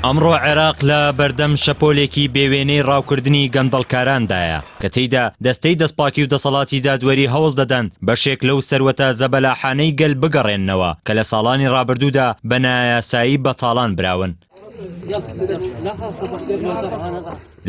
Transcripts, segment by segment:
ئەمڕۆ عێراق لە بەردەم شەپۆلێکی بێوێنەی ڕاوکردنی گەندەڵکارandایە کە تێیدا دەستەی دەستپاکی و دەسەڵاتی دادوەری هەوڵ دەدەن بەشێک لەو سەروەتە زەبەلاحانەی گەل بگەڕێننەوە کە لە ساڵانی ڕابردوودا بە نایاسایی بەتاڵان براون.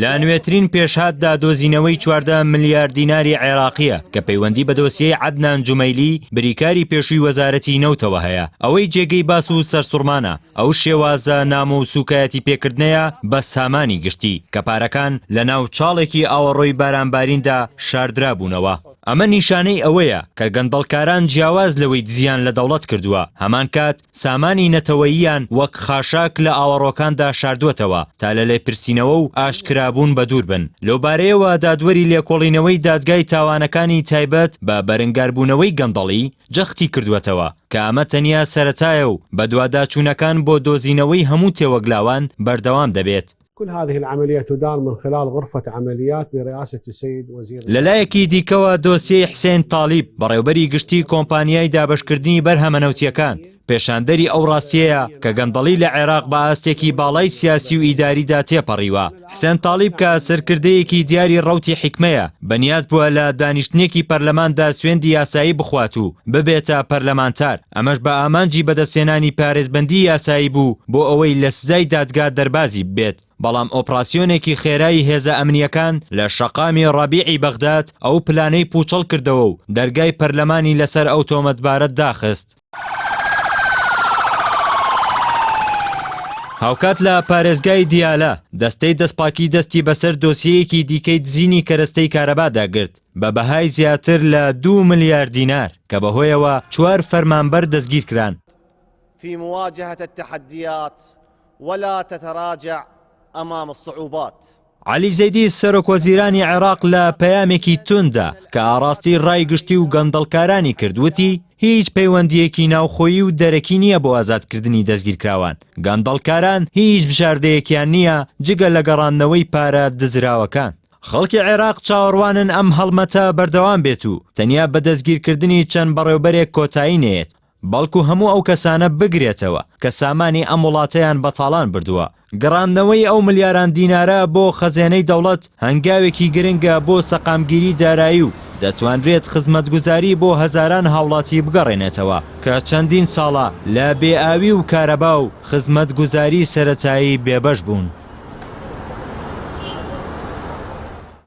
لە نوێترین پێشهاتدا دۆزینەوەی 14 ملیار دیناری عێراقیە کە پەیوەندی بە دۆسیەی عەدنان جومەیلی بریکاری پێشووی وەزارەتی نەوتەوە هەیە. ئەوەی جێگەی باس و سەرسوڕمانە ئەو شێوازە نامە و سوکایەتی پێکردنەیە بە سامانی گشتی کە پارەکان لە ناو چاڵێکی ئاوەڕۆی بارانباریندا شاردرا بوونەوە. ئەمە نیشانەی ئەوەیە کە گەندەڵکاران جیاواز لەوەی دزیان لە دەوڵەت کردووە، هەمان کات سامانی نەتەوەییان وەک خاشاک لە ئاوەڕۆکاندا شاردووەتەوە تا لە لێپرسینەوە و ئاشکرابوون بە دوور بن. لەوبارەیەوە دادوەری لێکۆڵینەوەی دادگای تاوانەکانی تایبەت بە بەرەنگاربوونەوەی گەندەڵی جەختی کردووەتەوە کە ئەمە تەنیا سەرەتایە و بە دوواداچوونەکان بۆ دۆزینەوەی هەموو تێوەگلاوان بەردەوام دەبێت. كل هذه العملية تدار من خلال غرفة عمليات برئاسة السيد وزير. لەلایەکی دیکەوە دۆسیەی حسێن تاڵیب بەڕێوەبەری گشتی کۆمپانیای دابشکردنی بەرهەمەنەوتیەکان پێشاندەری ئەو ڕاستیەیە کە گەندەڵی لە عێراق بە ئاستێکی باڵای سیاسی و ئیداریدا تێپەڕیوە. حسێن تاڵیب کە سەرکردەیەکی دیاری ڕەوتی حیکمەیە بەنیاز بووە لە دانیشتنێکی پەرلەماندا سوێندی یاسایی بخوات و ببێتە پەرلەمانتار. ئەمەش بە ئامانجی بەدەستێنانی پارێزبەندی یاسایی بوو بۆ ئەوەی لە سزای دادگا دەربازی ببێت. بەڵام ئۆپراسیۆنێکی خێرایی هێزە ئەمنیەکان لە شەقامی ڕابیعی بەغداد ئەو پلانەی پوچەڵ کردەوە و دەرگای پەرلەمانی لەسەر ئەو تۆمەتبارەت داخست. هاوکات لە پارێزگای دیالە دەستەی دەستپاکی دەستی بەسەر دۆسیەیەکی دیکەی دزینی کەرەستەی کارەبادا گرت بە بەهای زیاتر لە 2 ملیار دینار کە بەهۆیەوە 4 فەرمانبەر دەستگیر کران. في مواجهة التحديات ولا تتراجع أمام الصعوبات. علی زەیدی سەرۆکوەزیرانی عێراق لە پەیامێکی توندا کە ئاڕاستی ڕایگشتی و گەندەڵکارانی کردووتی هیچ پەیوەندیەکی ناوخۆیی و دەرەکی نییە بۆ ئازادکردنی دەستگیرکراوان. گەندەڵکاران هیچ بژاردەیەکیان نییە جگە لە گەڕاندنەوەی پارە دزراوەکان. خەڵکی عێراق چاوەڕوانن ئەم هەڵمەتە بەردەوام بێت و تەنیا بە دەستگیرکردنی چەند بەڕێوەبەرێک کۆتایی نەیەت بەڵکو هەموو ئەو کەسانە بگرێتەوە کە سامانی ئەم وڵاتەیان بەتاڵان بردووە. گەڕاندنەوەی ئەو ملیاران دینارە بۆ خەزێنەی دەوڵەت هەنگاوێکی گرنگە بۆ سەقامگیری دارایی و دەتوانرێت خزمەتگوزاری بۆ هەزاران هاوڵاتی بگەڕێنێتەوە کە چەندین ساڵە لە بێئاوی و کارەبا و خزمەتگوزاری سەرەتایی بێبەش بوون.